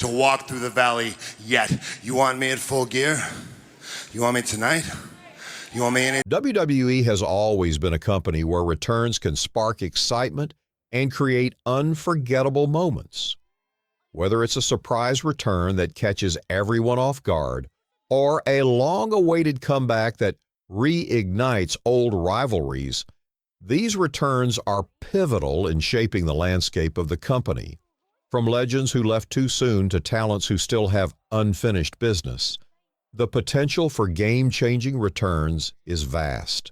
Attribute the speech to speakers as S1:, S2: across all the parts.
S1: to walk through the valley yet. You want me in full gear? You want me tonight? You want me in it?
S2: WWE has always been a company where returns can spark excitement and create unforgettable moments. Whether it's a surprise return that catches everyone off guard or a long-awaited comeback that reignites old rivalries, these returns are pivotal in shaping the landscape of the company. From legends who left too soon to talents who still have unfinished business, the potential for game-changing returns is vast.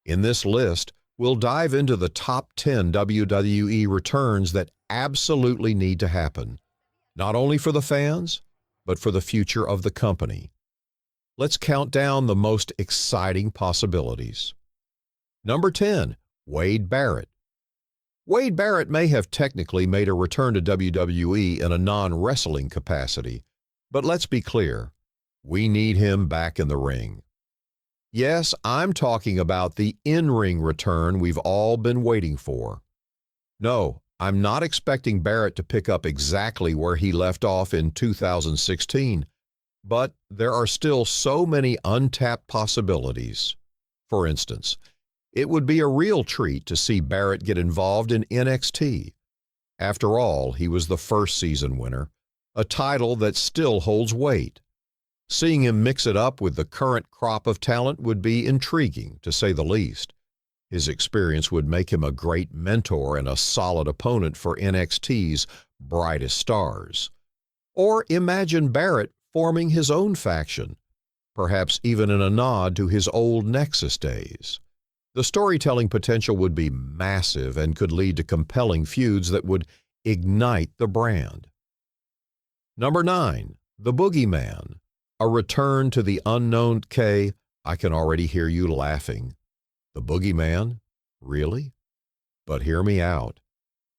S2: In this list, we'll dive into the top 10 WWE returns that absolutely need to happen, not only for the fans, but for the future of the company. Let's count down the most exciting possibilities. Number 10, Wade Barrett. Wade Barrett may have technically made a return to WWE in a non-wrestling capacity, but let's be clear, we need him back in the ring. Yes, I'm talking about the in-ring return we've all been waiting for. No, I'm not expecting Barrett to pick up exactly where he left off in 2016, but there are still so many untapped possibilities. For instance, it would be a real treat to see Barrett get involved in NXT. After all, he was the first season winner, a title that still holds weight. Seeing him mix it up with the current crop of talent would be intriguing, to say the least. His experience would make him a great mentor and a solid opponent for NXT's brightest stars. Or imagine Barrett forming his own faction, perhaps even in a nod to his old Nexus days. The storytelling potential would be massive and could lead to compelling feuds that would ignite the brand. Number 9, The Boogeyman. A return to the unknown. I can already hear you laughing. The Boogeyman? Really? But hear me out.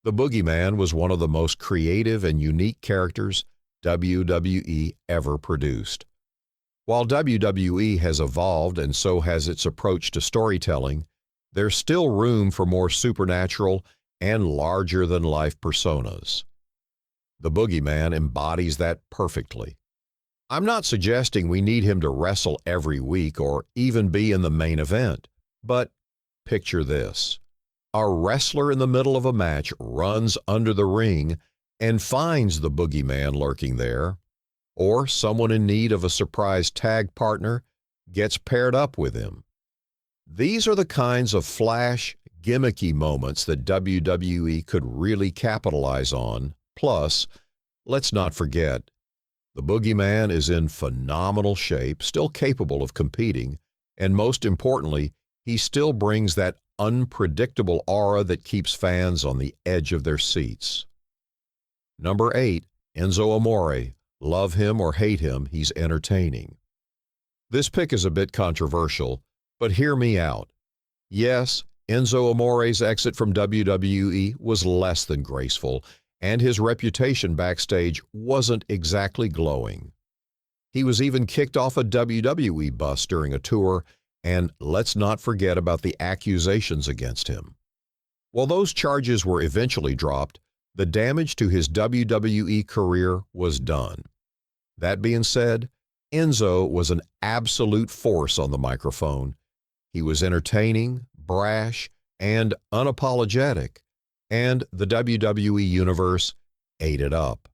S2: The Boogeyman was one of the most creative and unique characters WWE ever produced. While WWE has evolved and so has its approach to storytelling, there's still room for more supernatural and larger-than-life personas. The Boogeyman embodies that perfectly. I'm not suggesting we need him to wrestle every week or even be in the main event, but picture this. A wrestler in the middle of a match runs under the ring and finds the Boogeyman lurking there, or someone in need of a surprise tag partner gets paired up with him. These are the kinds of flash, gimmicky moments that WWE could really capitalize on. Plus, let's not forget, the Boogeyman is in phenomenal shape, still capable of competing, and most importantly, he still brings that unpredictable aura that keeps fans on the edge of their seats. Number 8, Enzo Amore. Love him or hate him, he's entertaining. This pick is a bit controversial, but hear me out. Yes, Enzo Amore's exit from WWE was less than graceful, and his reputation backstage wasn't exactly glowing. He was even kicked off a WWE bus during a tour, and let's not forget about the accusations against him. While those charges were eventually dropped, the damage to his WWE career was done. That being said, Enzo was an absolute force on the microphone. He was entertaining, brash, and unapologetic, and the WWE Universe ate it up.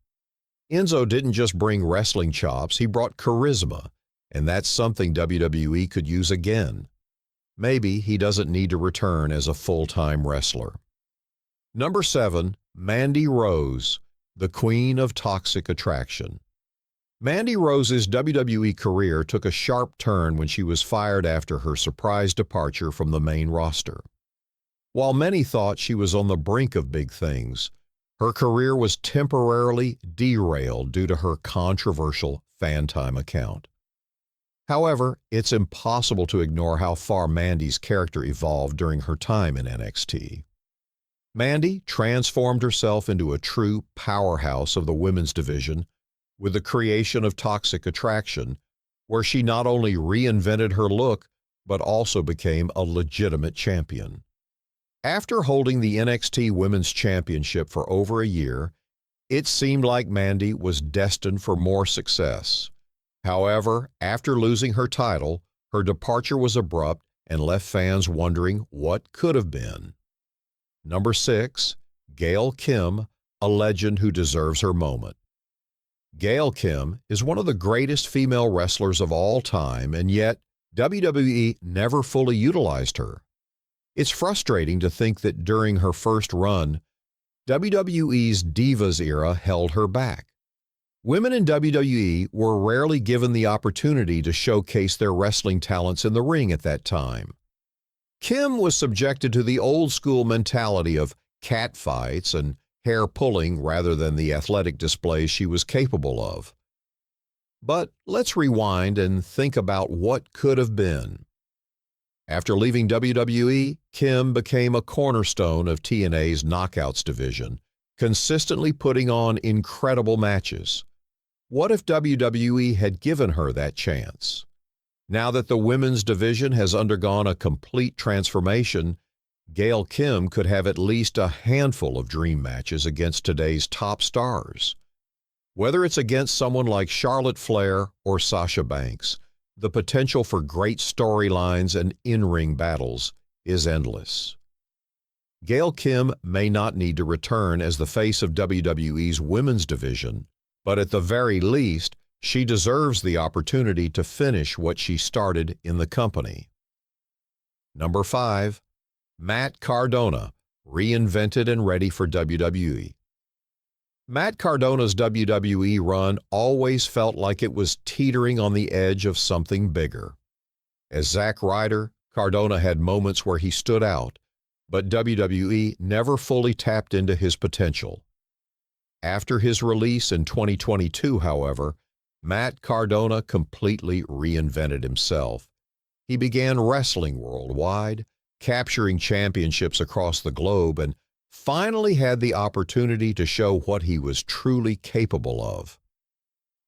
S2: Enzo didn't just bring wrestling chops, he brought charisma, and that's something WWE could use again. Maybe he doesn't need to return as a full-time wrestler. Number 7, Mandy Rose, the Queen of Toxic Attraction. Mandy Rose's WWE career took a sharp turn when she was fired after her surprise departure from the main roster. While many thought she was on the brink of big things, her career was temporarily derailed due to her controversial fan time account. However, it's impossible to ignore how far Mandy's character evolved during her time in NXT. Mandy transformed herself into a true powerhouse of the women's division with the creation of Toxic Attraction, where she not only reinvented her look, but also became a legitimate champion. After holding the NXT Women's Championship for over a year, It seemed like Mandy was destined for more success. However, after losing her title, her departure was abrupt and left fans wondering what could have been. Number 6, Gail Kim, a legend who deserves her moment. Gail Kim is one of the greatest female wrestlers of all time, and yet WWE never fully utilized her. It's frustrating to think that during her first run, WWE's Divas era held her back. Women in WWE were rarely given the opportunity to showcase their wrestling talents in the ring at that time. Kim was subjected to the old-school mentality of catfights and hair-pulling rather than the athletic displays she was capable of. But let's rewind and think about what could have been. After leaving WWE, Kim became a cornerstone of TNA's Knockouts division, consistently putting on incredible matches. What if WWE had given her that chance? Now that the women's division has undergone a complete transformation, Gail Kim could have at least a handful of dream matches against today's top stars. Whether it's against someone like Charlotte Flair or Sasha Banks, the potential for great storylines and in-ring battles is endless. Gail Kim may not need to return as the face of WWE's women's division, but at the very least, she deserves the opportunity to finish what she started in the company. Number 5, Matt Cardona, reinvented and ready for WWE. Matt Cardona's WWE run always felt like it was teetering on the edge of something bigger. As Zack Ryder, Cardona had moments where he stood out, but WWE never fully tapped into his potential. After his release in 2022, however, Matt Cardona completely reinvented himself. He began wrestling worldwide, capturing championships across the globe, and finally had the opportunity to show what he was truly capable of.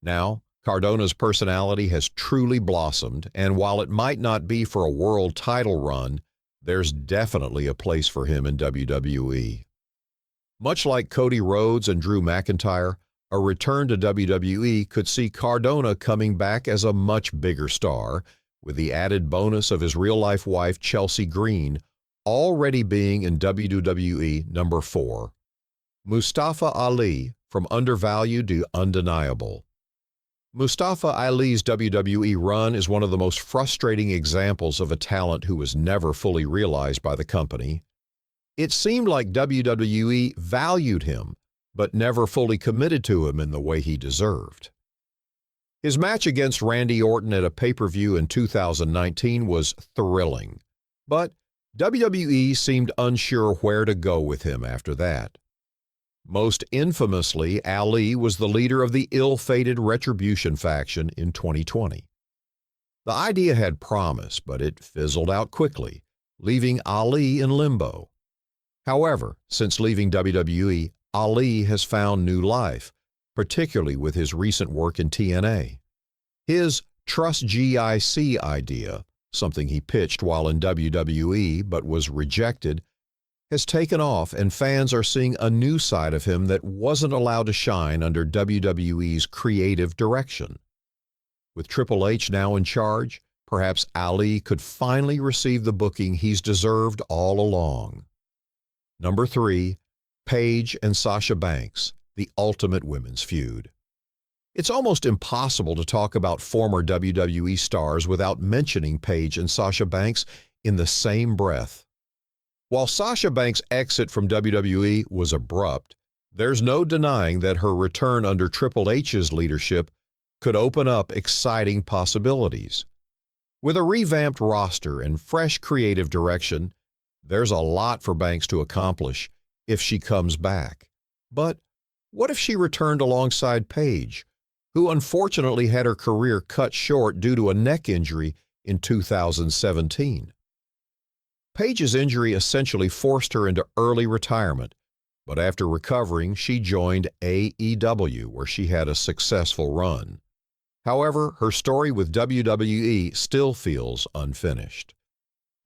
S2: Now, Cardona's personality has truly blossomed, and while it might not be for a world title run, there's definitely a place for him in WWE. Much like Cody Rhodes and Drew McIntyre, a return to WWE could see Cardona coming back as a much bigger star, with the added bonus of his real-life wife Chelsea Green already being in WWE number 4. Mustafa Ali, from undervalued to undeniable. Mustafa Ali's WWE run is one of the most frustrating examples of a talent who was never fully realized by the company. It seemed like WWE valued him, but never fully committed to him in the way he deserved. His match against Randy Orton at a pay-per-view in 2019 was thrilling, but WWE seemed unsure where to go with him after that. Most infamously, Ali was the leader of the ill-fated Retribution faction in 2020. The idea had promise, but it fizzled out quickly, leaving Ali in limbo. However, since leaving WWE, Ali has found new life, particularly with his recent work in TNA. His Trust GIC idea, something he pitched while in WWE but was rejected, has taken off, and fans are seeing a new side of him that wasn't allowed to shine under WWE's creative direction. With Triple H now in charge, perhaps Ali could finally receive the booking he's deserved all along. Number 3, Paige and Sasha Banks, the ultimate women's feud. It's almost impossible to talk about former WWE stars without mentioning Paige and Sasha Banks in the same breath. While Sasha Banks' exit from WWE was abrupt, there's no denying that her return under Triple H's leadership could open up exciting possibilities. With a revamped roster and fresh creative direction, there's a lot for Banks to accomplish if she comes back. But what if she returned alongside Paige, who unfortunately had her career cut short due to a neck injury in 2017? Paige's injury essentially forced her into early retirement, but after recovering, she joined AEW, where she had a successful run. However, her story with WWE still feels unfinished.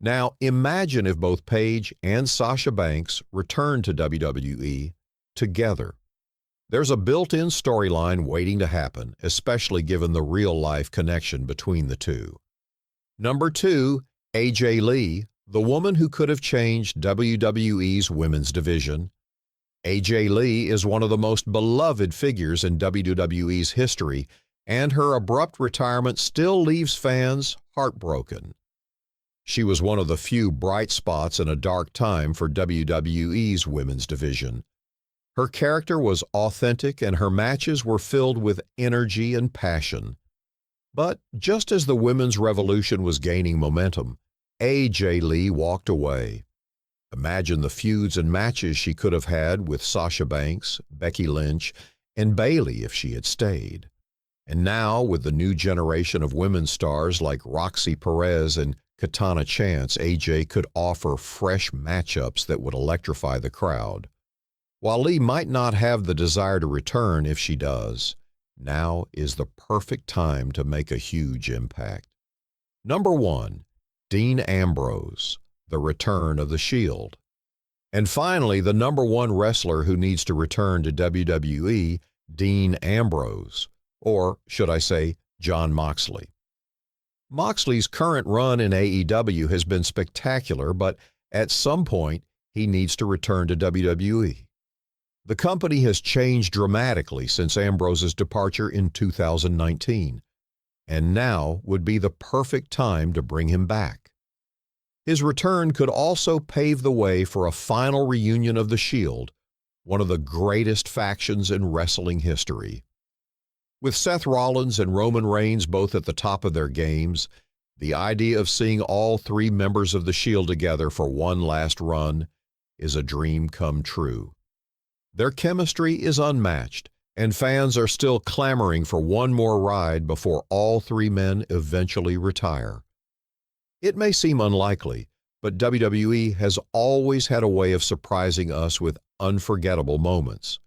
S2: Now, imagine if both Paige and Sasha Banks returned to WWE together. There's a built-in storyline waiting to happen, especially given the real-life connection between the two. Number 2, AJ Lee, the woman who could have changed WWE's women's division. AJ Lee is one of the most beloved figures in WWE's history, and her abrupt retirement still leaves fans heartbroken. She was one of the few bright spots in a dark time for WWE's women's division. Her character was authentic and her matches were filled with energy and passion. But just as the women's revolution was gaining momentum, AJ Lee walked away. Imagine the feuds and matches she could have had with Sasha Banks, Becky Lynch, and Bayley if she had stayed. And now, with the new generation of women's stars like Roxy Perez and Katana Chance, AJ could offer fresh matchups that would electrify the crowd. While Lee might not have the desire to return if she does, now is the perfect time to make a huge impact. Number 1, Dean Ambrose, the return of the Shield. And finally, the number 1 wrestler who needs to return to WWE, Dean Ambrose, or should I say, Jon Moxley. Moxley's current run in AEW has been spectacular, but at some point, he needs to return to WWE. The company has changed dramatically since Ambrose's departure in 2019, and now would be the perfect time to bring him back. His return could also pave the way for a final reunion of the Shield, one of the greatest factions in wrestling history. With Seth Rollins and Roman Reigns both at the top of their games, the idea of seeing all 3 members of the Shield together for one last run is a dream come true. Their chemistry is unmatched, and fans are still clamoring for one more ride before all 3 men eventually retire. It may seem unlikely, but WWE has always had a way of surprising us with unforgettable moments.